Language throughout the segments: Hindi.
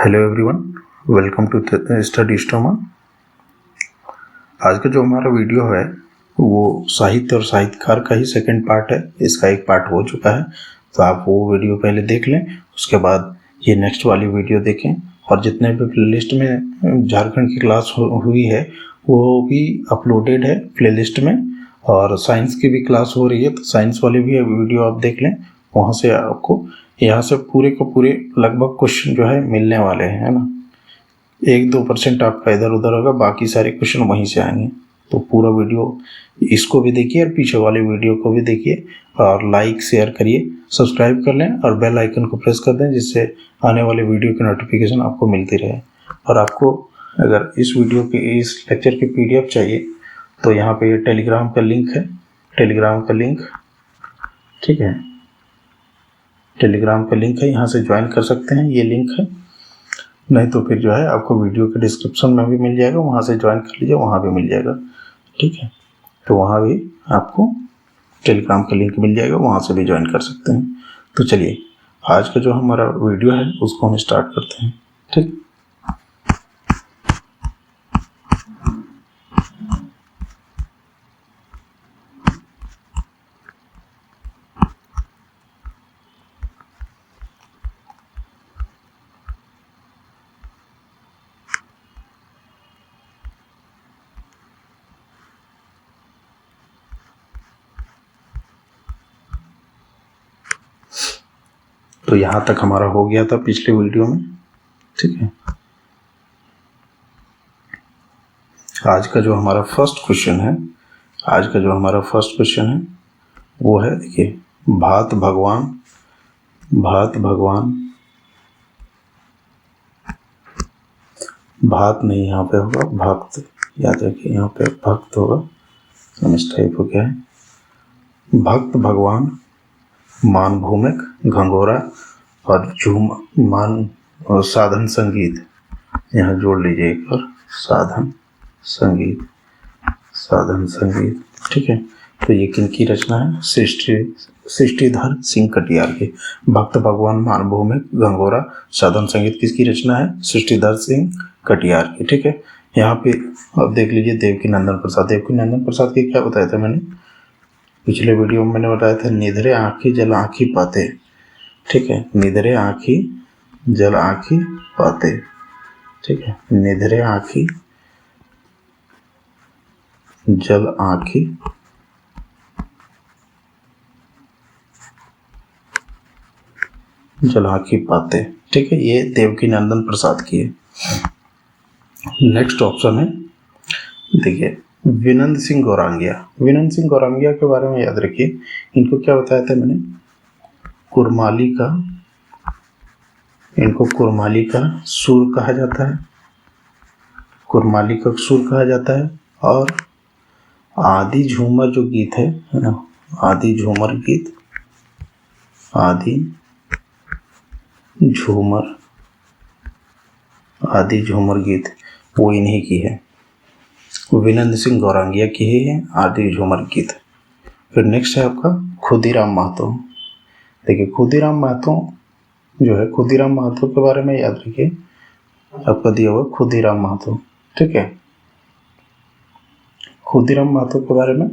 Hello everyone, welcome to study stoma. आज का जो हमारा वीडियो है वो साहित्य और साहित्यकार का ही सेकंड पार्ट है। इसका एक पार्ट हो चुका है, तो आप वो वीडियो पहले देख लें, उसके बाद ये नेक्स्ट वाली वीडियो देखें। और जितने भी प्लेलिस्ट में झारखंड की क्लास हुई है वो भी अपलोडेड है प्लेलिस्ट में, और साइंस की भी क्लास हो रही है तो साइंस वाली भी वीडियो आप देख लें। वहाँ से आपको यहाँ से पूरे को पूरे लगभग क्वेश्चन जो है मिलने वाले हैं, है ना। 1-2% आपका इधर उधर होगा, बाकी सारे क्वेश्चन वहीं से आएंगे। तो पूरा वीडियो इसको भी देखिए और पीछे वाले वीडियो को भी देखिए, और लाइक शेयर करिए, सब्सक्राइब कर लें और बेल आइकन को प्रेस कर दें, जिससे आने वाले वीडियो की नोटिफिकेशन आपको मिलती रहे। और आपको अगर इस वीडियो की, इस लेक्चर की PDF चाहिए तो यहाँ पे टेलीग्राम का लिंक है, टेलीग्राम का लिंक, ठीक है, टेलीग्राम का लिंक है, यहाँ से ज्वाइन कर सकते हैं, ये लिंक है। नहीं तो फिर जो है आपको वीडियो के डिस्क्रिप्शन में भी मिल जाएगा, वहाँ से ज्वाइन कर लीजिए, वहाँ भी मिल जाएगा, ठीक है। तो वहाँ भी आपको टेलीग्राम का लिंक मिल जाएगा, वहाँ से भी ज्वाइन कर सकते हैं। तो चलिए आज का जो हमारा वीडियो है उसको हम स्टार्ट करते हैं, ठीक। तो यहाँ तक हमारा हो गया था पिछले वीडियो में, ठीक है। आज का जो हमारा फर्स्ट क्वेश्चन है, आज का जो हमारा फर्स्ट क्वेश्चन है वो है, देखिए, भात भगवान, भात भगवान, भात नहीं यहाँ पे होगा, भक्त, याद रखिए यहाँ पे भक्त होगा, इस टाइप हो गया है। भक्त भगवान, मान भूमिक, घंघोरा और झूम मान और साधन संगीत, यहाँ जोड़ लीजिए एक बार, साधन संगीत, साधन संगीत, ठीक है। तो ये किनकी रचना है? सृष्टिधर सिंह कटियार की। भक्त भगवान, मान भूमिक, घंघोरा, साधन संगीत किसकी रचना है? सृष्टिधर सिंह कटियार की, ठीक है। यहाँ पे अब देख लीजिए, देवकीनंदन प्रसाद। देवकीनंदन प्रसाद की क्या बताया था मैंने पिछले वीडियो में? मैंने बताया था निधरे आँखी जल आँखी पाते, ठीक है, निधरे आँखी जल आँखी पाते, ठीक है, निधरे आँखी जल आँखी जल आँखी पाते, ठीक है। ये देवकीनंदन प्रसाद की है। नेक्स्ट ऑप्शन है, देखिए, विनंद सिंह गौरांगिया। विनंद सिंह गौरांगिया के बारे में याद रखिए, इनको क्या बताया था मैंने? कुरमाली का, इनको कुरमाली का सुर कहा जाता है, कुरमाली का सुर कहा जाता है। और आदि झूमर जो गीत है ना, आदि झूमर गीत, आदि झूमर, आदि झूमर गीत वो इन्हीं की है, विनंद सिंह गौरांगिया की ही है आदि झूमर गीत। फिर नेक्स्ट है आपका खुदीराम महतो। देखिए, खुदीराम महतो जो है, खुदीराम महतो के बारे में याद रखिए, आपका दिया हुआ खुदीराम महतो, ठीक है। खुदीराम महतो के बारे में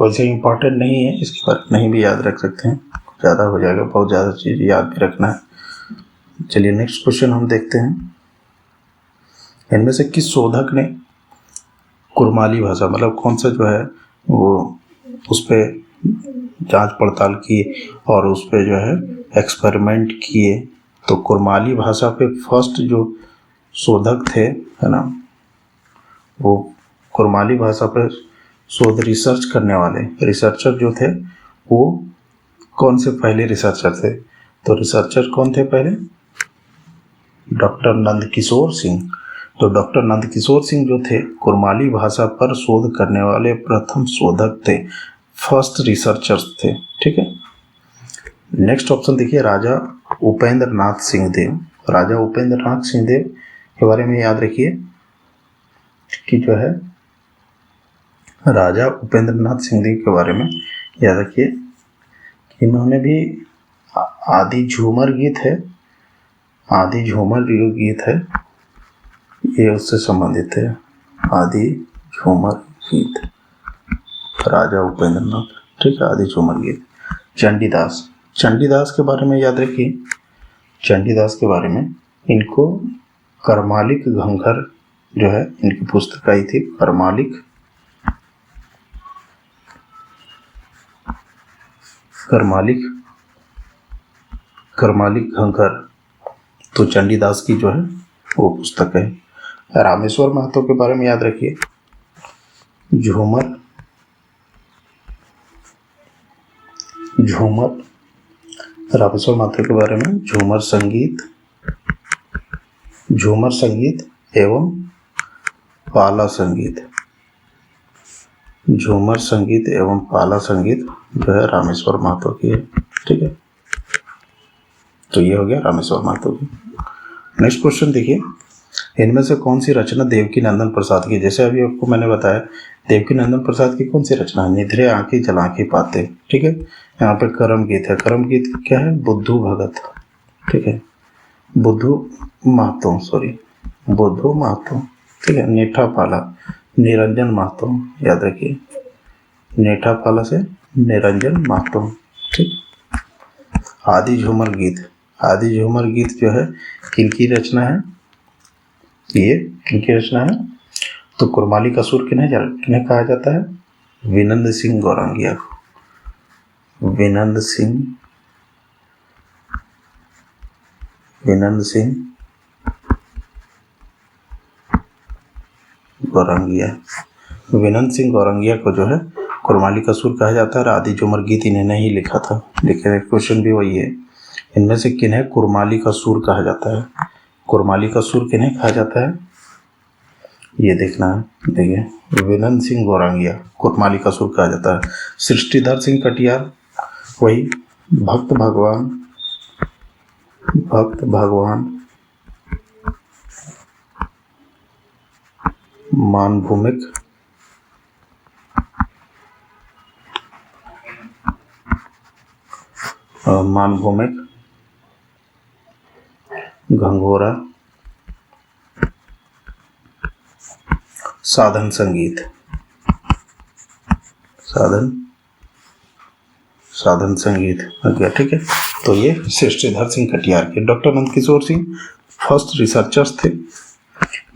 वैसे इंपॉर्टेंट नहीं है, इसके बारे में नहीं भी याद रख सकते हैं, ज़्यादा हो जाएगा, बहुत ज़्यादा चीज़ याद भी रखना है। चलिए नेक्स्ट क्वेश्चन हम देखते हैं। इनमें से किस शोधक ने कुरमाली भाषा, मतलब कौन सा जो है वो उस पर जांच पड़ताल की और उस पर जो है एक्सपेरिमेंट किए? तो कुरमाली भाषा पे फर्स्ट जो शोधक थे, है ना, वो कुरमाली भाषा पर शोध रिसर्च करने वाले रिसर्चर जो थे वो कौन से पहले रिसर्चर थे? तो रिसर्चर कौन थे पहले? डॉक्टर नंदकिशोर सिंह। तो डॉक्टर नंदकिशोर सिंह जो थे कुरमाली भाषा पर शोध करने वाले प्रथम शोधक थे, फर्स्ट रिसर्चर्स थे, ठीक है। नेक्स्ट ऑप्शन देखिए, राजा उपेंद्र नाथ सिंह देव। राजा उपेंद्र नाथ सिंह देव के बारे में याद रखिए कि जो है, राजा उपेंद्र नाथ सिंह देव के बारे में याद रखिए कि इन्होंने भी आदि झूमर गीत है आदि झूमर जो गीत है ये उससे संबंधित है। आदि झूमर गीत, राजा उपेंद्र नाथ, ठीक है, आदि झूमर गीत। चंडीदास, चंडीदास के बारे में याद रखिए, चंडीदास के बारे में इनको करमालिक घंघर जो है इनकी पुस्तक आई थी, करमालिक घंघर, तो चंडीदास की जो है वो पुस्तक है। रामेश्वर महतो के बारे में याद रखिए, झूमर रामेश्वर महतो के बारे में झूमर संगीत एवं पाला संगीत, झूमर संगीत एवं पाला संगीत जो है रामेश्वर महतो की है, ठीक है। तो ये हो गया रामेश्वर महतो की। नेक्स्ट क्वेश्चन देखिए, इनमें से कौन सी रचना देवकी नंदन प्रसाद की, जैसे अभी आपको मैंने बताया देवकी नंदन प्रसाद की कौन सी रचना है, निधरे आंखें जलांखें पाते, ठीक है। यहाँ पे करम गीत है, करम गीत क्या है, बुद्धू भगत, ठीक है, बुद्धू महतो, ठीक है। नेठा पाला निरंजन महतो, याद रखिए, नेठा पाला से निरंजन महतो, ठीक। आदि झूमर गीत जो है किनकी रचना है, ये किनकी रचना है, तो कुरमाली का सुर किन्हें कहा जाता है, विनंद सिंह गौरंगिया को, विनंद सिंह गौरंगिया को जो है कुरमाली का सुर कहा जाता है। आदि झूमर गीत इन्होंने ही लिखा था। देखिए क्वेश्चन भी वही है, इनमें से किन्हें कुरमाली का सुर कहा जाता है, कुरमाली का सुर किन्हें कहा जाता है, ये देखना है। देखिए विनंद सिंह गौरंगिया कुरमाली का सुर कहा जाता है। सृष्टिधर सिंह कटियार वही भक्त भगवान मानभूमिक घंघोरा साधन संगीत हो गया, ठीक है। तो ये सृष्टिधर सिंह कटियार के। Doctor Nandkishore Singh first researchers थे,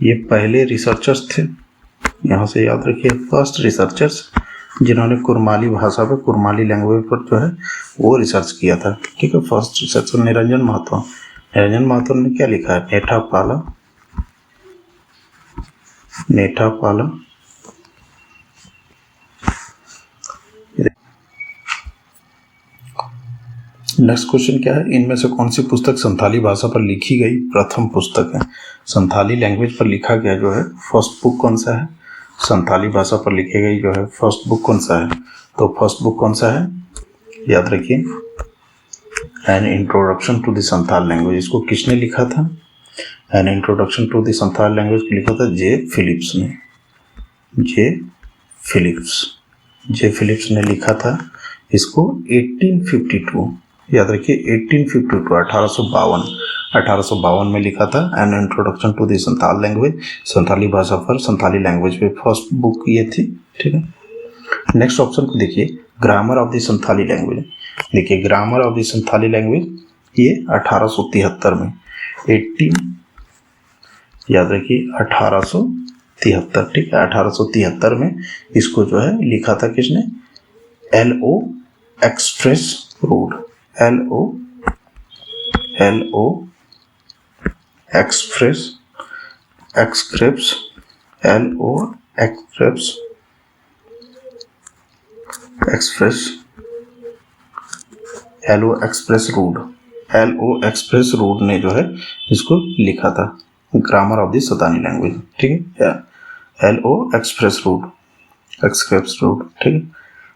ये पहले रिसर्चर्स थे, यहाँ से याद रखिए, फर्स्ट रिसर्चर्स जिन्होंने कुरमाली भाषा पर, कुरमाली लैंग्वेज पर जो है वो रिसर्च किया था, ठीक है। फर्स्ट रिसर्चर निरंजन महतो ने क्या लिखा है, नेठा पाला। नेक्स्ट क्वेश्चन क्या है, इनमें से कौन सी पुस्तक संथाली भाषा पर लिखी गई प्रथम पुस्तक है, संथाली लैंग्वेज पर लिखा गया जो है फर्स्ट बुक कौन सा है, संथाली भाषा पर लिखी गई जो है फर्स्ट बुक कौन सा है, तो फर्स्ट बुक कौन सा है, याद रखिए, an introduction to the Santhal language. इसको किसने लिखा था, an introduction to the Santhal language को लिखा था जे फिलिप्स ने लिखा था इसको 1852, याद रखिए 1852 में लिखा था, an introduction to the Santhal language, Santhali भाषा पर, संथाली लैंग्वेज पे फर्स्ट बुक ये थी, ठीक है। नेक्स्ट ऑप्शन को देखिए, grammar of the Santhali language. देखिए grammar of the Santhali language ये 1873 में, याद रखिए 1873, ठीक है, 1873 में इसको जो है लिखा था किसने, L.O. Express rude, L.O. Express rude ने जो है इसको लिखा था, grammar of the Santhali language, ठीक है, L.O. एक्सप्रेस रूड, ठीक है,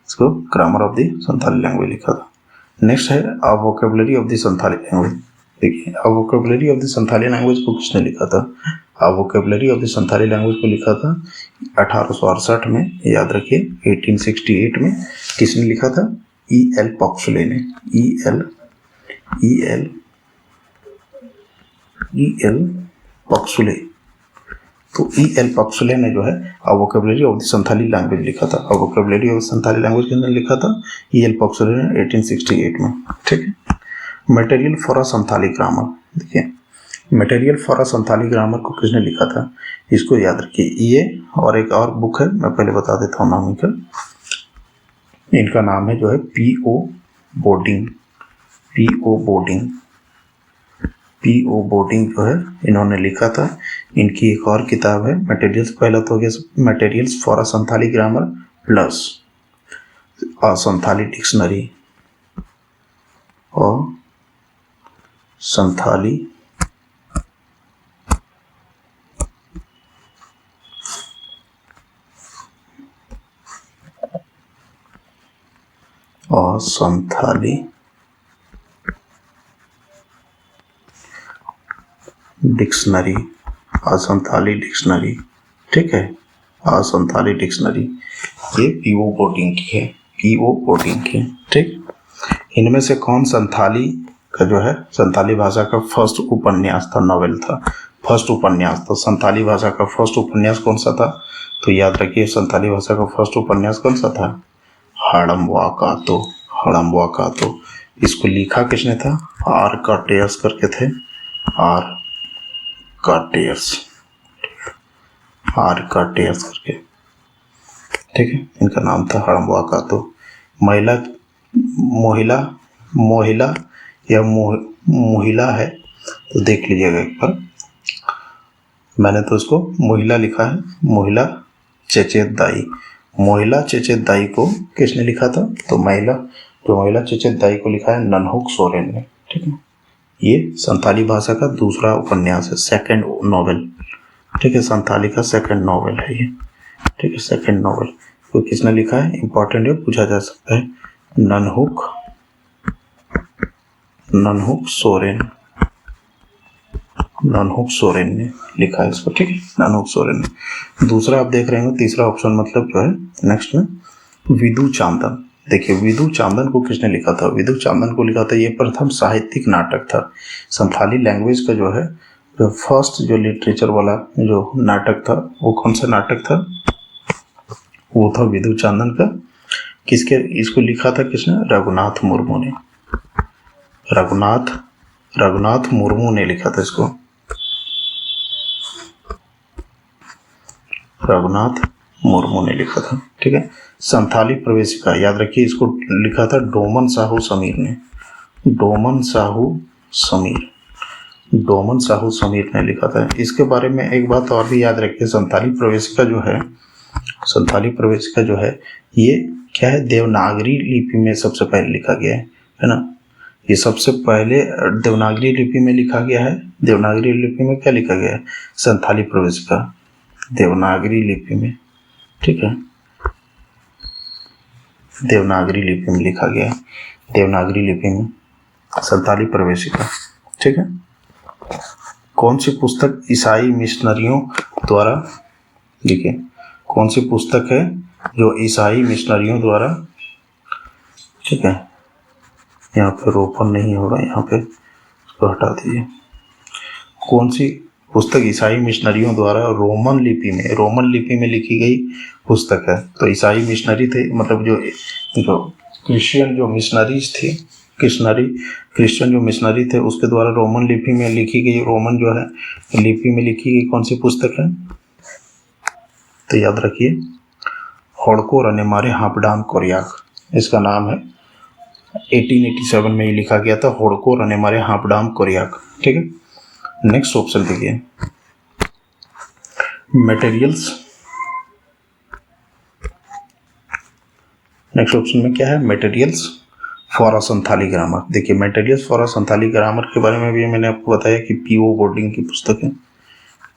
इसको grammar of the Santhali language लिखा था। नेक्स्ट है a vocabulary of the Santhali language. देखिए a vocabulary of the Santhali language को किसने लिखा था, a vocabulary of the Santhali language को लिखा था 1868 में, याद रखिए 1868 में किसने लिखा था, E.L. पॉक्सले ने, E.L. पक्सुले। तो E.L. पक्सुले ने जो है a vocabulary of the Santhali language लिखा था। A vocabulary of Santhali language किसने लिखा था? E.L. पक्सुले ने 1868 में। ठीक है। Material for a Santhali grammar, देखिए material for a Santhali grammar को किसने लिखा था? इसको याद रखिए। ये और एक और बुक है, मैं पहले बता देता हूँ नाम इनका नाम है जो है P.O. Boarding. P.O. Boarding, P.O. Boarding जो है इन्होंने लिखा था। इनकी एक और किताब है मटेरियल्स, पहला तो हो गया materials for a Santhali grammar plus a Santhali dictionary और संथाली डिक्शनरी, असंथाली डिक्शनरी। ठीक है, असंथाली डिक्शनरी ये P.O. बोर्डिंग की है। P.O. बोर्डिंग की। ठीक, इनमें से कौन संथाली का जो है संथाली भाषा का फर्स्ट उपन्यास था, नॉवेल था, फर्स्ट उपन्यास था। संथाली भाषा का फर्स्ट उपन्यास कौन सा था? तो याद रखिए संथाली भाषा का फर्स्ट उपन्यास कौन सा था? हड़म्बा कातो। हड़म्बा कातो। इसको लिखा किसने था? आर काटेयस करके थे। आर काटेयस, आर काटेयस करके। ठीक है, इनका नाम था हड़म्बा कातो। महिला मोहिला मोहिला या मोहिला है तो देख लीजिएगा एक बार। मैंने तो उसको मोहिला लिखा है, मोहिला चेचेत दाई। मोहिला चेचेत दाई को किसने लिखा था? तो मोहिला चेचेत दाई को लिखा है ननहुक सोरेन ने। ठीक है, ये संथाली भाषा का दूसरा उपन्यास है, सेकंड नॉवेल। ठीक है, संथाली का सेकंड नॉवेल है ये। ठीक है, सेकंड नॉवेल को किसने लिखा है? इंपॉर्टेंट है, पूछा जा सकता है। ननहुक सोरेन, ननहुक सोरेन ने लिखा है इसको। ठीक है, ननहुक सोरेन ने। दूसरा आप देख रहे हो, तीसरा ऑप्शन मतलब जो है नेक्स्ट में विदु चांदन। देखिए विदु चांदन को किसने लिखा था? विदु चांदन को लिखा था, ये प्रथम साहित्यिक नाटक था। संथाली लैंग्वेज का जो है जो फर्स्ट जो लिटरेचर वाला जो नाटक था वो कौन सा नाटक था? वो था विदु चांदन का। किसके, इसको लिखा था किसने? रघुनाथ मुर्मू ने। रघुनाथ मुर्मू ने लिखा था इसको। रघुनाथ मुर्मू ने लिखा था। ठीक है, संथाली प्रवेशिका, याद रखिए इसको लिखा था डोमन साहू समीर ने। डोमन साहू समीर ने लिखा था। इसके बारे में एक बात और भी याद रखिए, संथाली प्रवेशिका जो है ये क्या है? देवनागरी लिपि में सबसे पहले लिखा गया है ना। ये सबसे पहले देवनागरी लिपि में लिखा गया है। देवनागरी लिपि में क्या लिखा गया है? संथाली प्रवेशिका देवनागरी लिपि में। ठीक है, देवनागरी लिपि में लिखा गया है, देवनागरी लिपि में संथाली प्रवेशिका। ठीक है, कौन सी पुस्तक ईसाई मिशनरियों द्वारा, देखिए कौन सी पुस्तक है जो ईसाई मिशनरियों द्वारा, ठीक है यहाँ पे रोपन नहीं होगा, यहाँ पे इसको हटा दीजिए। कौन सी पुस्तक ईसाई मिशनरियों द्वारा रोमन लिपि में लिखी गई पुस्तक है? तो ईसाई मिशनरी थे, मतलब जो क्रिश्चियन जो मिशनरीज थे, क्रिश्चियन जो मिशनरी थे उसके द्वारा रोमन लिपि में लिखी गई, रोमन जो है लिपि में लिखी गई कौन सी पुस्तक है? तो याद रखिए होड़को रनेमारे हापडाम कोरियाक, इसका नाम है। 1887 में ये लिखा गया था, होड़को रनेमारे हापडाम कोरियाक। ठीक है, नेक्स्ट ऑप्शन देखिए मटेरियल्स। नेक्स्ट ऑप्शन में क्या है? Materials for a Santhali grammar. देखिए materials for a Santhali grammar के बारे में भी मैंने आपको बताया कि P.O. बोर्डिंग की पुस्तक है।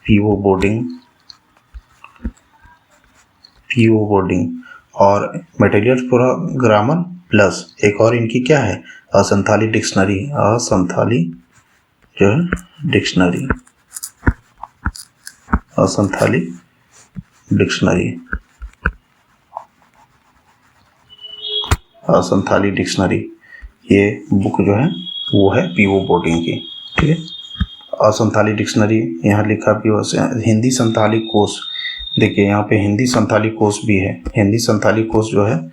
P.O. बोर्डिंग और materials for a grammar plus एक और इनकी क्या है? असंथाली डिक्शनरी, असंथाली जो है डिक्शनरी, असंथाली डिक्शनरी, असंथाली डिक्शनरी। ये बुक जो है वो है P.O. बोर्डिंग की। ठीक है, और संथाली डिक्शनरी यहाँ लिखा भी हो, हिंदी संथाली कोश, देखिए यहाँ पे हिंदी संथाली कोश भी है। हिंदी संथाली कोश जो है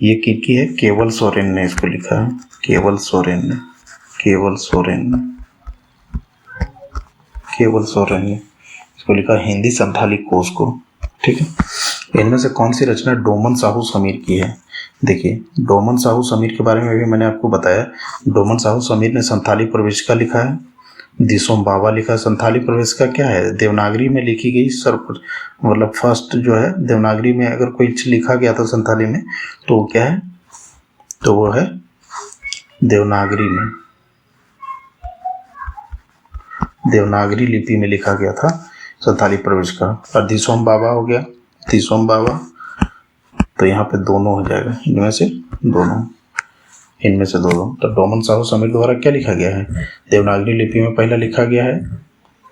ये किसकी है, केवल सोरेन ने इसको लिखा है, केवल सोरेन ने, केवल सोरेन ने, केवल सोरेन ने इसको लिखा हिंदी संथाली कोश को। ठीक है, इनमें से कौन सी रचना डोमन साहू समीर की है? देखिए डोमन साहू समीर के बारे में भी मैंने आपको बताया। डोमन साहू समीर ने संथाली प्रवेशिका लिखा है, दिसोम बाबा लिखा। संथाली प्रवेशिका क्या है, देवनागरी में लिखी गई मतलब फर्स्ट जो है देवनागरी में अगर कोई लिखा गया था संथाली में तो वो क्या है, तो वो है देवनागरी में, देवनागरी लिपि में लिखा गया था संथाली प्रवेशिका। और दिसोम बाबा हो गया, दिसोम बाबा, तो यहाँ पे दोनों हो जाएगा, इनमें से दोनों, इनमें से दोनों। तो डोमन साहू समीर द्वारा क्या लिखा गया है, देवनागरी लिपि में पहला लिखा गया है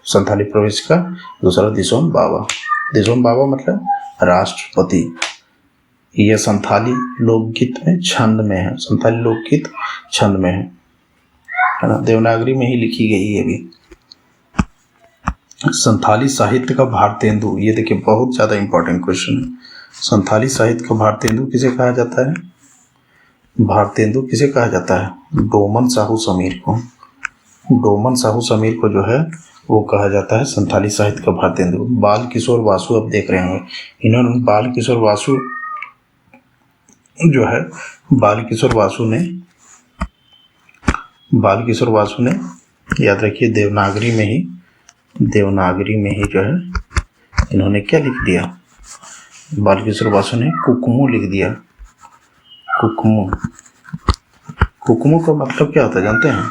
संथाली प्रवेशिका, दूसरा दिसोम बाबा। दिसोम बाबा मतलब राष्ट्रपति। यह संथाली लोकगीत में छंद में है, संथाली लोकगीत छंद में है ना, देवनागरी में ही लिखी गई है भी। संथाली साहित्य का भारतेंदु, ये देखिए बहुत ज़्यादा इंपॉर्टेंट क्वेश्चन है। संथाली साहित्य का भारतेंदु किसे कहा जाता है, भारतेंदु किसे कहा जाता है, डोमन साहू समीर को। डोमन साहू समीर को जो है वो कहा जाता है संथाली साहित्य का भारतेंदु। बाल किशोर वासु, अब देख रहे होंगे इन्होंने बाल किशोर वासु जो है, बाल किशोर वासु ने याद रखिए देवनागरी में ही, देवनागरी में ही जो है इन्होंने क्या लिख दिया, बाल किशोर वासु ने कुकमू लिख दिया। कुकमू, कुकमू का मतलब क्या होता है जानते हैं,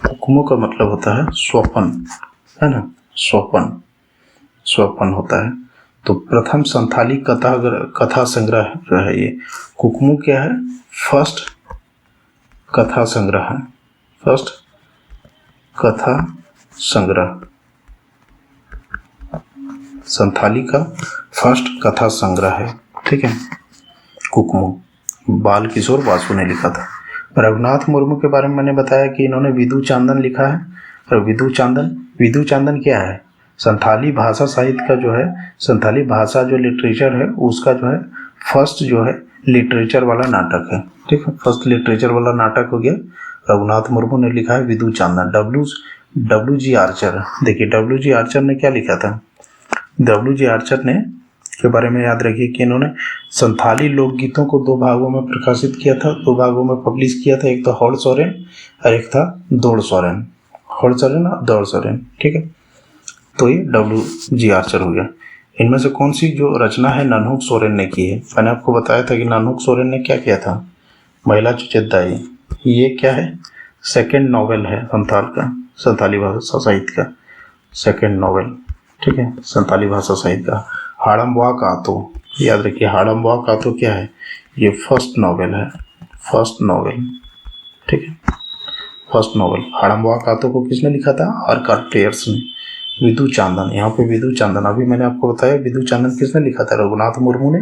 कुकमू का मतलब होता है स्वपन, है ना, स्वपन, स्वपन होता है। तो प्रथम संथाली कथा संग्रह जो है ये कुकमू क्या है, फर्स्ट कथा संग्रह है, फर्स्ट कथा संग्रह, संथाली का फर्स्ट कथा संग्रह है। ठीक है, कुकमू बाल किशोर वासु ने लिखा था। रघुनाथ मुर्मू के बारे में मैंने बताया कि इन्होंने विधु चांदन लिखा है। और विधु चांदन क्या है, संथाली भाषा साहित्य का जो है, संथाली भाषा जो लिटरेचर है उसका जो है फर्स्ट जो है लिटरेचर वाला नाटक है। ठीक है, फर्स्ट लिटरेचर वाला नाटक हो गया, रघुनाथ मुर्मू ने लिखा है विधु चांदन। डब्ल्यू जी आर्चर, देखिए डब्ल्यू जी आर्चर ने क्या लिखा था, डब्ल्यू जी आर्चर ने के बारे में याद रखिए कि इन्होंने संथाली लोकगीतों को दो भागों में प्रकाशित किया था, दो भागों में पब्लिश किया था, एक था हॉड़ सोरेन और एक था दौड़ सोरेन, हॉड़ सोरेन और दौड़ सोरेन। ठीक है, तो ये डब्ल्यू जी आर्चर हो गया। इनमें से कौन सी जो रचना है ननहुक सोरेन ने की है, मैंने आपको बताया था कि ननहुक सोरेन ने क्या किया था, महिला चुचेदाई, ये क्या है, सेकेंड नॉवेल है संथाल का, संथाली भाषा साहित्य का सेकेंड नॉवेल। ठीक है, संथाली भाषा साहित्य का। हाड़म्बा कातो, याद रखिए हाड़म्बा कातो क्या है, ये फर्स्ट नॉवेल है, फर्स्ट नॉवेल। ठीक है, फर्स्ट नॉवेल। हाड़म्बा कातो को किसने लिखा था, आर्काड टेयर्स ने। विधु चांदन, यहाँ पे विधु चांदन अभी मैंने आपको बताया, विधु चांदन किसने लिखा था, रघुनाथ मुर्मू ने।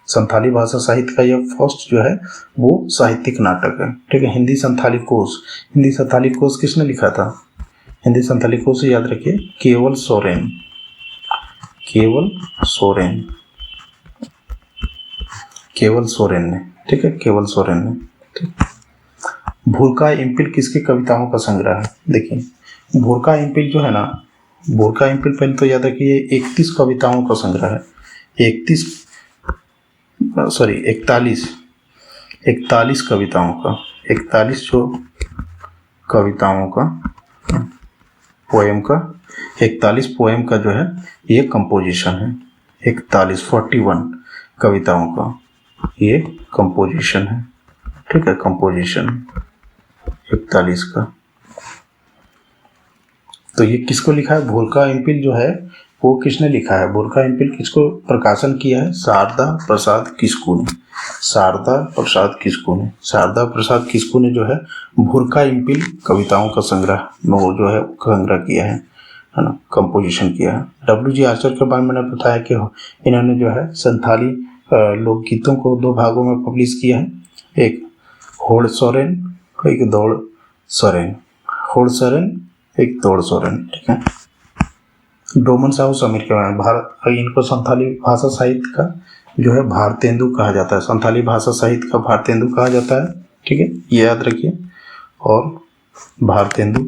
संथाली भाषा साहित्य का यह फर्स्ट जो है वो साहित्यिक नाटक है। ठीक है, हिंदी संथाली कोश, हिंदी संथाली कोश किसने लिखा था, हिंदी संथाली कोश याद रखिए केवल सोरेन, केवल सोरेन, केवल सोरेन ने। ठीक है, केवल सोरेन ने। ठीक, भूरका इम्पिल किसकी कविताओं का संग्रह है, देखिए भूरका इम्पिल जो है ना, भूरका इम्पिल पहले तो याद रखिए 31 कविताओं का संग्रह है, 41 कविताओं का, 41 जो कविताओं का, पोएम का, 41 पोएम का जो है ये कंपोजिशन है, 41 कविताओं का ये कंपोजिशन है। ठीक है, कंपोजिशन 41 का। तो ये किसको लिखा है, भूरका इम्पिल जो है वो किसने लिखा है, भूरका इम्पिल किसको प्रकाशन किया है, शारदा प्रसाद किस्कू ने, शारदा प्रसाद किस्कू ने। शारदा प्रसाद किस्कू ने जो है भूरका इम्पिल कविताओं का संग्रह वो जो है संग्रह किया है ना, कंपोजिशन किया है। डब्ल्यू जी आर्चर के बारे में मैंने बताया कि इन्होंने जो है संथाली लोकगीतों को दो भागों में पब्लिश किया है, एक होड़ सोरेन, एक दौड़ सोरेन, होड़ सोरेन एक तोड़ सोरेन, ठीक है। डोमन साहू समीर के बारे में, भारत, इनको संथाली भाषा साहित्य का जो है भारतेंदु कहा जाता है, संथाली भाषा साहित्य का भारतेंदु कहा जाता है, ठीक है, ये याद रखिए। और भारतेंदु,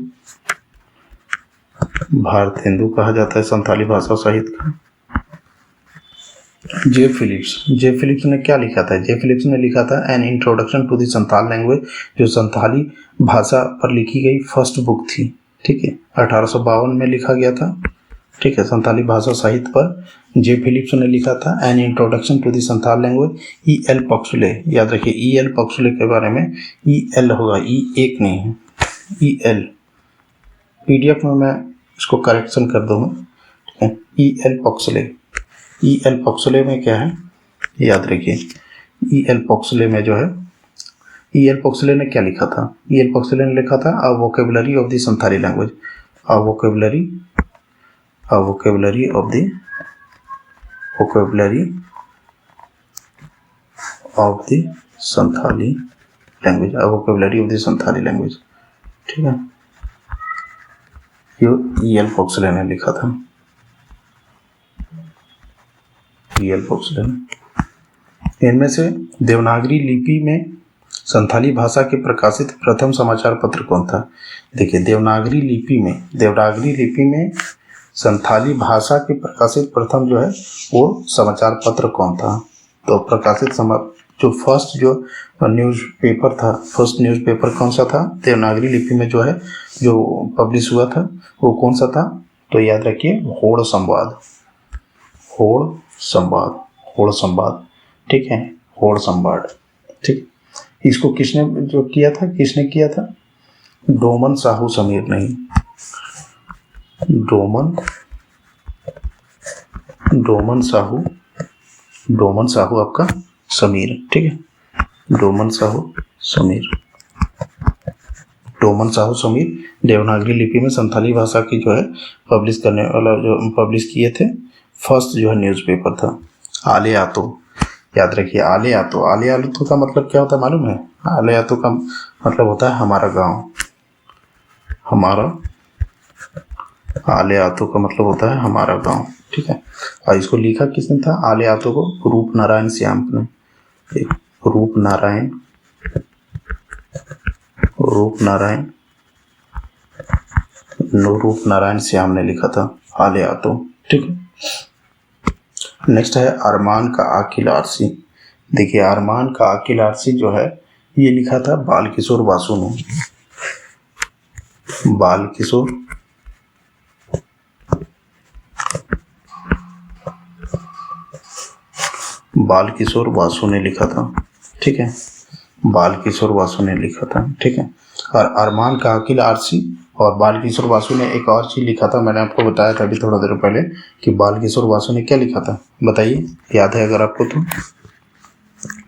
भारतेंदु कहा जाता है संथाली भाषा साहित्य का। जे फिलिप्स ने क्या लिखा था? जे फिलिप्स ने लिखा था an introduction to the Santhal language, जो संथाली भाषा पर लिखी गई फर्स्ट बुक थी, ठीक है, 1852 में लिखा गया था, ठीक है, संथाली भाषा साहित्य पर जे फिलिप्स ने लिखा था an introduction to the Santhal language. E L Puxley, याद रखिए ई एल पक्सुले के बारे में, ई एल होगा, ई एक नहीं है, ई एल। पीडीएफ में मैं इसको करेक्शन कर दूंगा, ठीक है, ई एल पक्सुले। ई एल पक्सुले में क्या है याद रखिए, ई एल पक्सुले में जो है, ई एल पक्सुले ने क्या लिखा था? ई एल पक्सुले ने लिखा था a vocabulary of the Santhali language, a vocabulary of the Santhali language, a vocabulary of the Santhali language, ठीक है, ये ई एल पक्सुले ने लिखा था, ई एल पक्सुले ने। इनमें से देवनागरी लिपि में संथाली भाषा के प्रकाशित प्रथम समाचार पत्र कौन था? देखिए देवनागरी लिपि में संथाली भाषा के प्रकाशित प्रथम जो है वो समाचार पत्र कौन था? तो प्रकाशित जो फर्स्ट जो न्यूज़पेपर था, फर्स्ट न्यूज़पेपर कौन सा था? देवनागरी लिपि में जो है जो पब्लिश हुआ था वो कौन सा था? तो याद रखिए होड़ संवाद, ठीक है, होड़ संवाद, ठीक। इसको किसने किया था? डोमन साहू समीर नहीं, डोमन साहू आपका समीर, ठीक है, डोमन साहू समीर देवनागरी लिपि में संथाली भाषा की जो है पब्लिश करने वाला, जो पब्लिश किए थे फर्स्ट जो है न्यूज़पेपर था। आले आतो, याद रखिए आले आतो का मतलब क्या होता है मालूम है? आले आतो का मतलब होता है हमारा गांव, आले आतो का मतलब होता है हमारा गांव, ठीक है। और इसको लिखा किसने था आले आतो को? रूप नारायण श्याम ने, रूप नारायण श्याम ने लिखा था आले आतो, ठीक है। नेक्स्ट है अरमान का अकील आरसी। देखिए अरमान का अकील आरसी जो है ये लिखा था बालकिशोर वासु ने, बालकिशोर वासु ने लिखा था, ठीक है, बालकिशोर वासु ने लिखा था, ठीक है। और अरमान का अकील आरसी और बालकिशोर वासु ने एक और चीज लिखा था, मैंने आपको बताया था अभी थोड़ा देर पहले कि बालकिशोर वासु ने क्या लिखा था, बताइए, याद है अगर आपको तो?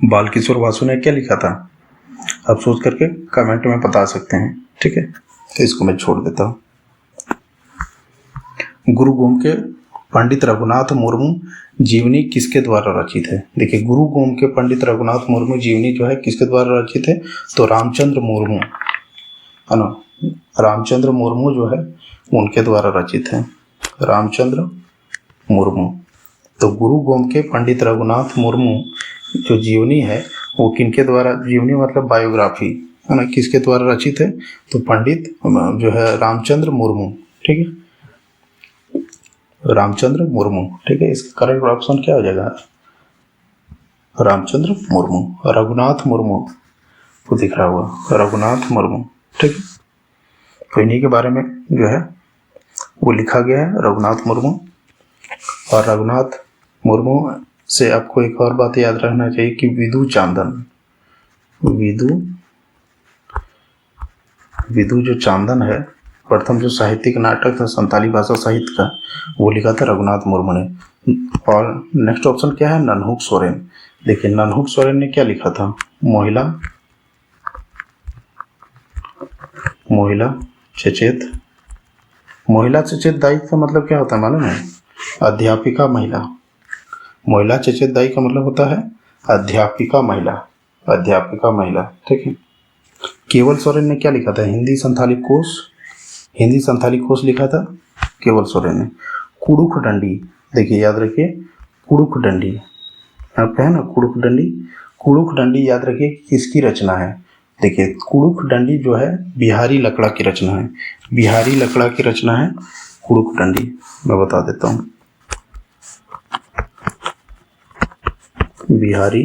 बालकिशोर वासु ने क्या लिखा था? आप सोच करके कमेंट में बता सकते हैं, ठीक है। तो इसको मैं छोड़ देता हूँ। गुरु गोम के पंडित रघुनाथ मुर्मू जीवनी किसके द्वारा रचित है? देखिए गुरु गोम के पंडित रघुनाथ मुर्मू जीवनी जो है किसके द्वारा रचित है? तो रामचंद्र मुर्मू, है ना, रामचंद्र मुर्मू जो है उनके द्वारा रचित है, रामचंद्र मुर्मू। तो गुरु गोम के पंडित रघुनाथ मुर्मू जो जीवनी है वो किनके द्वारा, जीवनी मतलब बायोग्राफी, है ना, किसके द्वारा रचित है? तो पंडित जो है रामचंद्र मुर्मू, ठीक है, रामचंद्र मुर्मू, ठीक है। इसका करेक्ट ऑप्शन क्या हो जाएगा? रामचंद्र मुर्मू, रघुनाथ मुर्मू को दिख रहा हुआ, रघुनाथ मुर्मू, ठीक है। तो इन्हीं के बारे में जो है वो लिखा गया है, रघुनाथ मुर्मू। और रघुनाथ मुर्मू से आपको एक और बात याद रखना चाहिए कि विदु जो चांदन है, प्रथम जो साहित्यिक नाटक था संथाली भाषा साहित्य का, वो लिखा था रघुनाथ मुर्मू ने। और नेक्स्ट ऑप्शन क्या है? ननहुक सोरेन। देखिए ननहुक सोरेन ने क्या लिखा था? महिला चेचेत दायित्व का मतलब क्या होता है मालूम है? अध्यापिका महिला। महिला चेचेत दायी का मतलब होता है अध्यापिका महिला, ठीक है। केवल सोरेन ने क्या लिखा था? हिंदी संथाली कोश, हिंदी संथाली कोश लिखा था केवल सोरेन ने। कुड़ुख डंडी, देखिए याद रखिए कुड़ुख डंडी, आपका है ना कुड़ुख डंडी। कुड़ुख डंडी याद रखिए किसकी रचना है। देखिए कुड़ुख डंडी जो है बिहारी लकड़ा की रचना है, बिहारी लकड़ा की रचना है कुड़ुख डंडी। मैं बता देता हूँ, बिहारी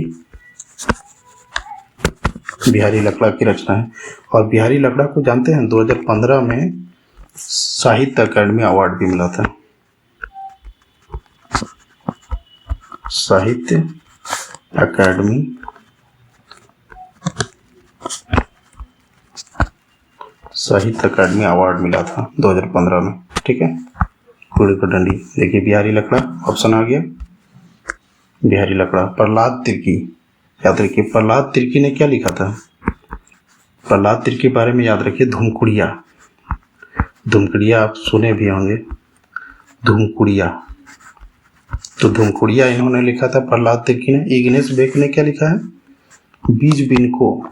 लकड़ा की रचना है। और बिहारी लकड़ा को जानते हैं 2015 में साहित्य अकादमी अवार्ड भी मिला था, साहित्य अकादमी अवार्ड मिला था 2015 में, ठीक है। कुड़ुख डंडी, देखिए बिहारी लकड़ा ऑप्शन आ गया, बिहारी लकड़ा। प्रहलाद तिर्की, याद रखिए प्रहलाद तिर्की ने क्या लिखा था। प्रहलाद तिर्की के बारे में याद रखिए धूमकुड़िया, धूमकुड़िया आप सुने भी होंगे, धूमकुड़िया। तो धूमकुड़िया इन्होंने लिखा था प्रहलाद तिर्की ने। इग्नेस बेक ने क्या लिखा है, बीज बिनको,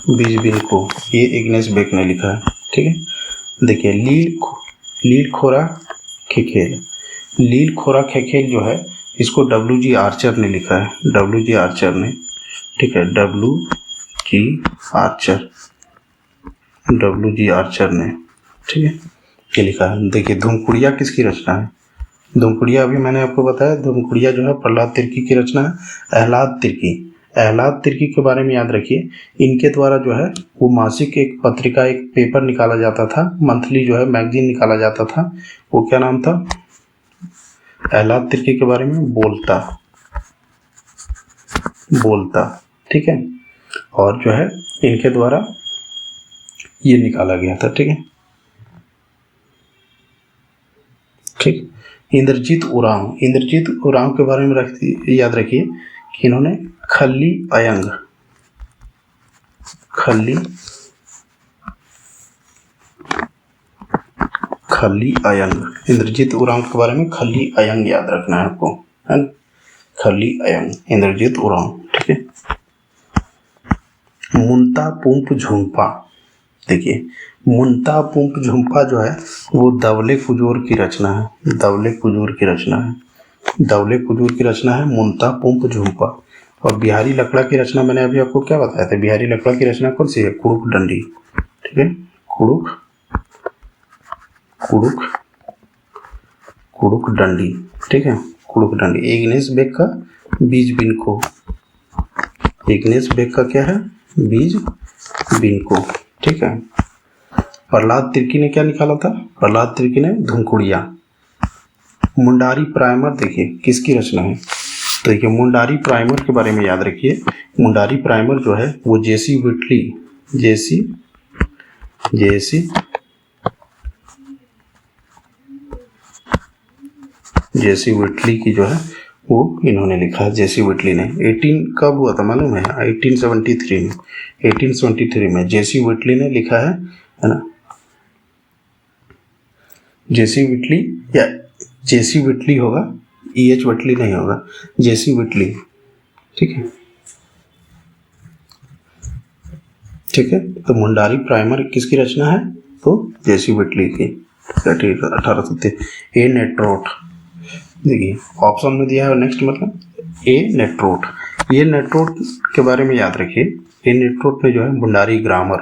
बीज बिनको, ये इग्नेस बेक ने लिखा है, ठीक है। देखिए लील खोरा खेखेल, लील खोरा खेखेल जो है इसको WG आर्चर ने लिखा है, WG आर्चर ने, ठीक है, WG आर्चर ने, ठीक है, ये लिखा है। देखिए धूमकुड़िया किसकी रचना है, धूमकुड़िया अभी मैंने आपको बताया, धूमकुड़िया जो है प्रहलाद तिर्की की रचना है। अहलाद तिर्की के बारे में याद रखिए, इनके द्वारा जो है वो मासिक एक पत्रिका, एक पेपर निकाला जाता था, मंथली जो है मैगजीन निकाला जाता था, वो क्या नाम था, अहलाद तिर्की के बारे में बोलता, ठीक है। और जो है इनके द्वारा ये निकाला गया था, ठीक है, ठीक। इंद्रजीत उरांव के बारे में याद रखिए कि इन्होंने खल्ली अयंग, इंद्रजीत उरांव के बारे में खल्ली अयंग याद रखना है आपको, है ना, खल्ली अयंग, इंद्रजीत उरांव, ठीक है। मुंता पुंप झुम्पा, देखिए मुंता पुंप झुम्पा जो है वो दवले कुजूर की रचना है, मुंता पुंप झुम्पा। और बिहारी लकड़ा की रचना मैंने अभी आपको क्या बताया था, बिहारी लकड़ा की रचना कौन सी है, कुड़ुख डंडी, ठीक है, कुड़ुख डंडी, ठीक है, कुड़ुख डंडी। इग्नेस बेक का बीज बिनको, इग्नेस बेक का क्या है, बीज बिनको, ठीक है। प्रहलाद तिर्की ने क्या निकाला था, प्रहलाद तिर्की ने धूमकुड़िया। मुंडारी प्राइमर देखिए किसकी रचना है, तो देखिए मुंडारी प्राइमर के बारे में याद रखिए, मुंडारी प्राइमर जो है वो जेसी विटली की जो है वो इन्होंने लिखा है, जेसी विटली ने। 18 कब हुआ था मालूम है, 1873 में जेसी विटली ने लिखा है ना, जेसी विटली या जेसी विटली होगा, EH विटली नहीं होगा, जेसी विटली, ठीक है, ठीक है। तो मुंडारी प्राइमर किसकी रचना है, तो जेसी विटली की, 1830। ए नेट्रोट, देखिए ऑप्शन में दिया है नेक्स्ट, मतलब ए नेट्रोट, ये नेट्रोट के बारे में याद रखिए। ए नेट्रोट में जो है मुंडारी ग्रामर,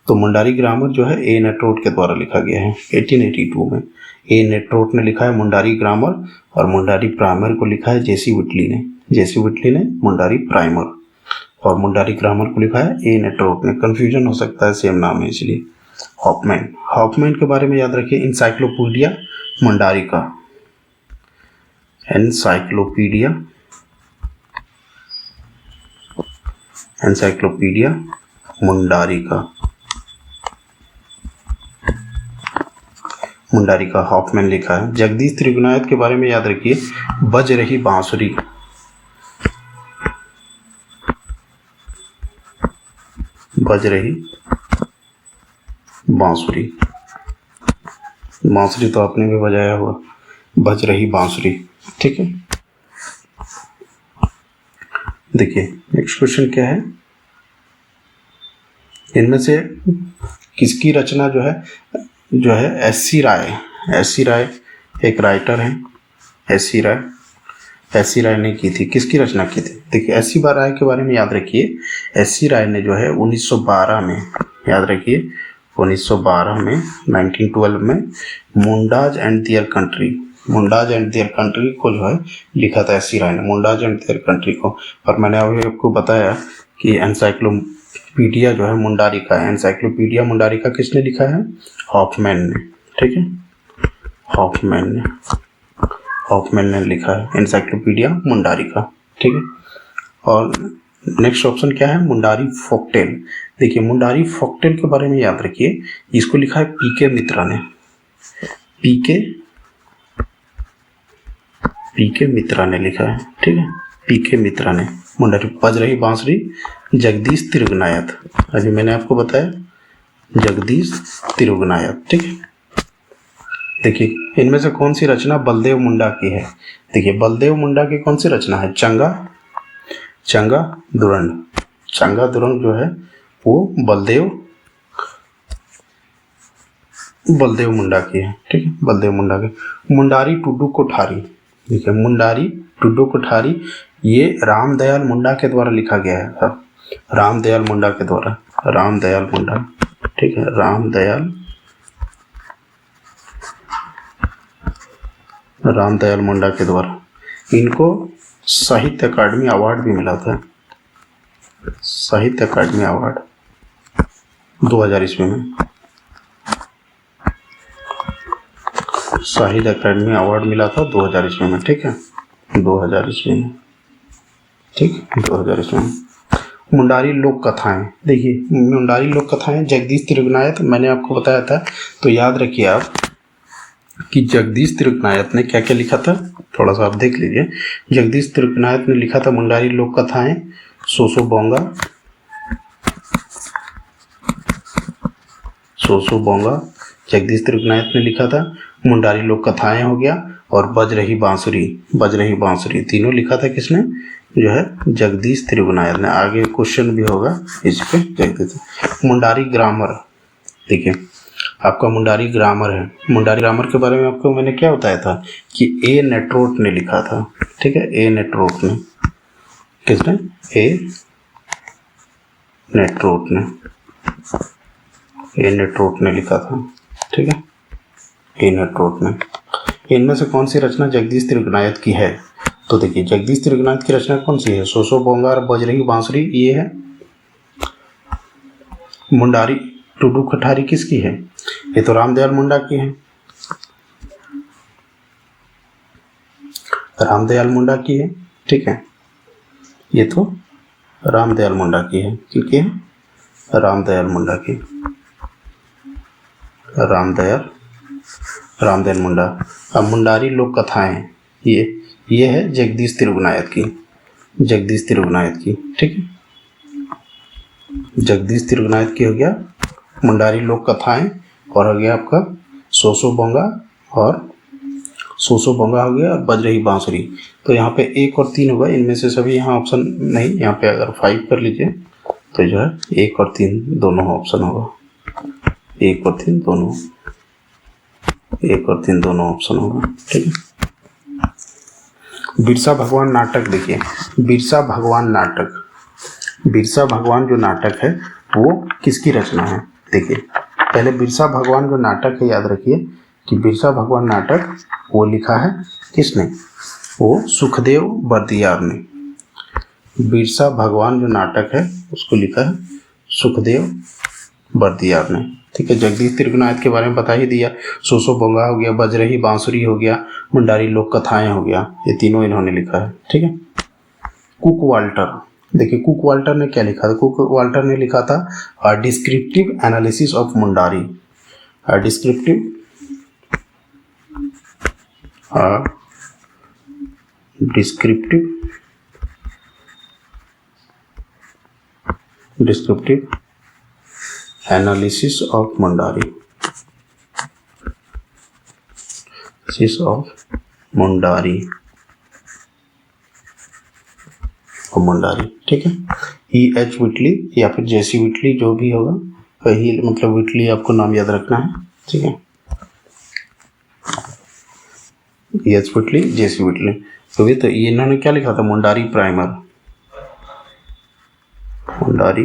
तो मुंडारी ग्रामर जो है ए नेट्रोट के द्वारा लिखा गया है 1882 में। ए नेट्रोट ने लिखा है मुंडारी ग्रामर, और मुंडारी प्राइमर को लिखा है जेसी विटली ने मुंडारी प्राइमर, और मुंडारी ग्रामर को लिखा है ए नेट्रोट ने। कंफ्यूजन हो सकता है, सेम नाम है इसलिए। हॉफमैन के बारे में याद रखिए, encyclopedia Mundarica, encyclopedia Mundarica Hoffmann लिखा है। जगदीश त्रिगुणायत के बारे में याद रखिए, बज रही बांसुरी, बांसुरी तो आपने भी बजाया हुआ, बज रही बांसुरी, ठीक है। देखिए नेक्स्ट क्वेश्चन क्या है, इनमें से किसकी रचना जो है एस.सी. राय, एस.सी. राय एक राइटर हैं, एस.सी. राय ने की थी, किसकी रचना की थी? देखिए एस.सी. राय के बारे में याद रखिए, एस.सी. राय ने जो है 1912 में, याद रखिए 1912 में 1912 में मुंडाज एंड दियर कंट्री को जो है लिखा था एस.सी. राय ने, मुंडाज एंड दियर कंट्री को। और मैंने अभी आपको बताया कि एनसाइक्लोपीडिया जो है मुंडारी का है, एनसाइक्लोपीडिया मुंडारी का किसने लिखा है? हॉफमैन ने, ठीक है, हॉफमैन ने लिखा है एनसाइक्लोपीडिया मुंडारी का, ठीक है। और नेक्स्ट ऑप्शन क्या है? मुंडारी फोकटेल। देखिए मुंडारी फोकटेल के बारे में याद रखिए, इसको लिखा है पीके मित्रा ने, पीके मित्रा ने लिखा है, ठीक है, पीके मित्रा ने। मुंडारी बज रही बांसुरी जगदीश तिरुगनायत, अभी मैंने आपको बताया जगदीश तिरुगनायत, ठीक है। देखिए इनमें से कौन सी रचना बलदेव मुंडा की है? देखिए बलदेव मुंडा की कौन सी रचना है? चंगा दुरंग जो है वो बलदेव मुंडा की है, ठीक है, बलदेव मुंडा की। मुंडारी टुडू कोठारी, देखिए मुंडारी टुडू कोठारी ये रामदयाल मुंडा के द्वारा लिखा गया है, रामदयाल मुंडा, ठीक है, रामदयाल मुंडा के द्वारा। इनको साहित्य अकादमी अवार्ड भी मिला था, साहित्य अकादमी अवार्ड 2000 ईस्वी में, साहित्य अकादमी अवार्ड मिला था 2000 ईस्वी में, ठीक है, 2000 ईस्वी में, ठीक, 2000 ईस्वी में। मुंडारी लोक कथाएं, देखिए मुंडारी लोक कथाएं जगदीश तिरुगनायत, मैंने आपको बताया था, तो याद रखिए आप कि जगदीश तिरुगनायत ने क्या क्या लिखा था, थोड़ा सा आप देख लीजिए। जगदीश तिरुगनायत ने लिखा था मुंडारी लोक कथाएं, सोसो बोंगा जगदीश तिरुगनायत ने लिखा था। मुंडारी लोक कथाएं हो गया, और बज रही बांसुरी तीनों लिखा था किसने? जो है जगदीश तिरुगनायत ने। आगे क्वेश्चन भी होगा इस पे जगदीश। मुंडारी ग्रामर, देखिए आपका मुंडारी ग्रामर है, मुंडारी ग्रामर के बारे में आपको मैंने क्या बताया था कि ए नेट्रोट ने लिखा था, ठीक है, ए नेट्रोट ने, किसने? ए नेट्रोट ने लिखा था, ठीक है, ए नेट्रोट ने। इनमें से कौन सी रचना जगदीश तिरुगनायत की है? तो देखिए जगदीश तिरुगनायत की रचना कौन सी है? सोसो बोंगा और बज रही बांसुरी, ये है। मुंडारी टुडू कोठारी किसकी है? ये तो रामदयाल मुंडा की है, ठीक है, ये तो रामदयाल मुंडा की है, क्योंकि रामदयाल मुंडा। अब मुंडारी लोक कथाएं, ये है जगदीश तिरुगनायत की, ठीक है, जगदीश तिरुगनायत की हो गया मुंडारी लोक कथाएं, और हो गया आपका सोसो बोंगा हो गया, और बज रही बांसुरी। तो यहाँ पे 1 और 3 होगा, इनमें से सभी यहाँ ऑप्शन नहीं, यहाँ पे अगर 5 कर लीजिए तो जो है 1 और 3 दोनों ऑप्शन होगा, 1 और 3 दोनों ऑप्शन होगा, ठीक है। बिरसा भगवान नाटक, देखिए बिरसा भगवान जो नाटक है वो किसकी रचना है? देखिए पहले बिरसा भगवान जो नाटक है, याद रखिए कि बिरसा भगवान नाटक वो लिखा है किसने? वो सुखदेव बर्दियार ने। बिरसा भगवान जो नाटक है उसको लिखा है सुखदेव बर्दियार ने, ठीक है। जगदीश तिरुगनायत के बारे में बता ही दिया, सोसो बोंगा हो गया, बज रही बांसुरी हो गया, मुंडारी लोक कथाएं हो गया, ये तीनों इन्होंने लिखा है, ठीक है। कुक वाल्टर, देखिए कुक वाल्टर ने क्या लिखा था? कुक वाल्टर ने लिखा था descriptive analysis of Mundari, descriptive analysis of Mundari, और मुंडारी, ठीक है। EH विटली या फिर JC विटली जो भी होगा, वही मतलब विटली आपको नाम याद रखना है, ठीक है। EH विटली, JC विटली। तो ये इन्होंने क्या लिखा था, मुंडारी प्राइमर, मुंडारी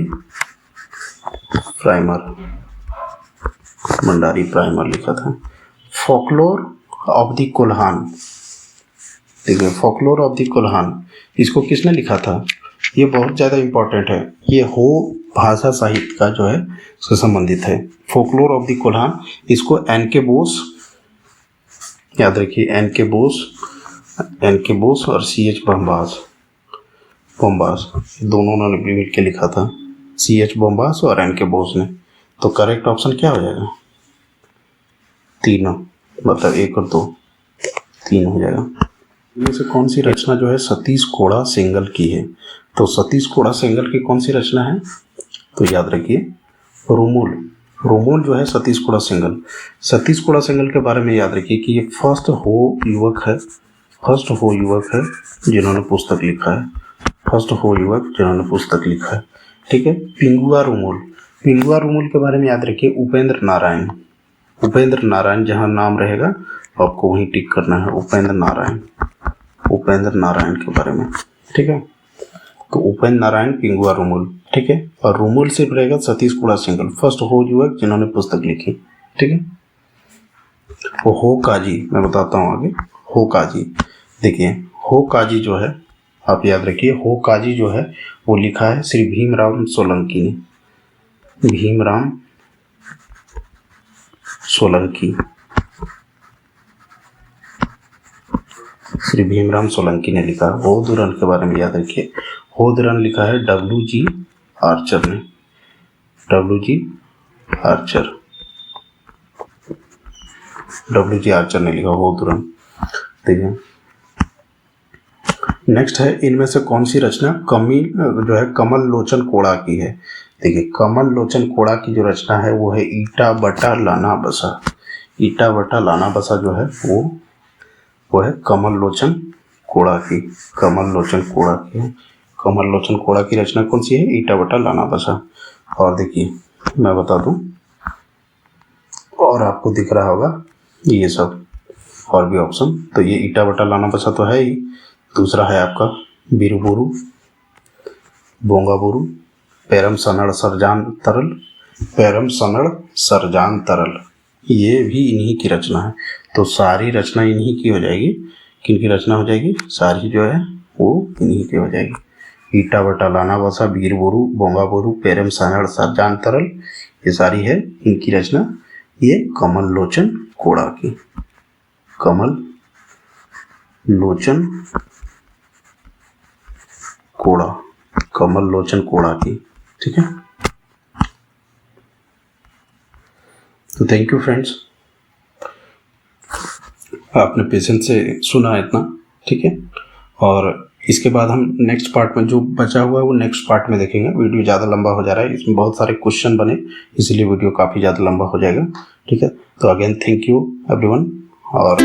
प्राइमर लिखा था। फोकलोर ऑफ द कुल्हान, ठीक है, फोकलोर ऑफ द कुल्हान, इसको किसने लिखा था, ये बहुत ज़्यादा इम्पोर्टेंट है। ये हो भाषा साहित्य का जो है उससे संबंधित है। फोकलोर ऑफ द कुल्हान, इसको NK बोस, याद रखिए, NK बोस और CH बोम्बास, दोनों ने मिल के लिखा था, CH बोम्बास और NK बोस ने। तो करेक्ट ऑप्शन क्या हो जाएगा, तीनों, मतलब 1 और 2, 3 हो जाएगा। इनमें से कौन सी रचना जो है सतीश कोड़ा सेंगल की है, तो सतीश कोड़ा सेंगल की कौन सी रचना है, तो याद रखिए रोमूल जो है सतीश कोड़ा सेंगल के बारे में याद रखिए कि ये फर्स्ट हो युवक है जिन्होंने पुस्तक लिखा है, ठीक है। पिंगुआ रूमूल के बारे में याद रखिए उपेंद्र नारायण, जहाँ नाम रहेगा आपको वहीं टिक करना है, उपेंद्र नारायण के बारे में, ठीक है। तो उपेंद्र नारायण, पिंगुआ रूमूल, ठीक है। और रूमूल सिर्फ रहेगा सतीश कोड़ा सेंगल, फर्स्ट हो युवक जिन्होंने पुस्तक लिखी, ठीक है। वो हो काजी, मैं बताता हूँ आगे। हो काजी, देखिए हो काजी जो है, आप याद रखिए, हो काजी जो है वो लिखा है श्री भीमराव सोलंकी ने, श्री भीमराव सोलंकी ने लिखा। होदुरन के बारे में याद रखिए, होदुरन लिखा है WG आर्चर ने, लिखा होदुरन, ठीक है। नेक्स्ट है, इनमें से कौन सी रचना कमल लोचन कोड़ा की है। देखिए कमल लोचन कोड़ा की जो रचना है वो है ईटा बटा लाना बसा जो है वो है कमल लोचन कोड़ा की। कमल लोचन कोड़ा की रचना कौन सी है, ईटा बटा लाना बसा। और देखिए मैं बता दूं, और आपको दिख रहा होगा ये सब और भी ऑप्शन, तो ये ईटा बटा लाना बसा तो है ही। दूसरा है आपका बिरुबुरु, बोंगाबुरु, पैरम सनड़ सरजान तरल, ये भी इन्हीं की रचना है। तो सारी रचना इन्हीं की हो जाएगी। किन की रचना हो जाएगी, सारी जो है वो इन्हीं की हो जाएगी। ईटा बटा लाना बसा, बिरुबुरु, बोंगाबुरु, पैरम सनड़ सरजान तरल, ये सारी है इनकी रचना। ये कमल लोचन कोड़ा की, कमल लोचन कोड़ा की, ठीक है। तो थैंक यू फ्रेंड्स, आपने पेशेंस से सुना इतना, ठीक है। और इसके बाद हम नेक्स्ट पार्ट में जो बचा हुआ है वो नेक्स्ट पार्ट में देखेंगे। वीडियो ज़्यादा लंबा हो जा रहा है, इसमें बहुत सारे क्वेश्चन बने, इसलिए वीडियो काफ़ी ज़्यादा लंबा हो जाएगा, ठीक है। तो अगेन थैंक यू एवरीवन, और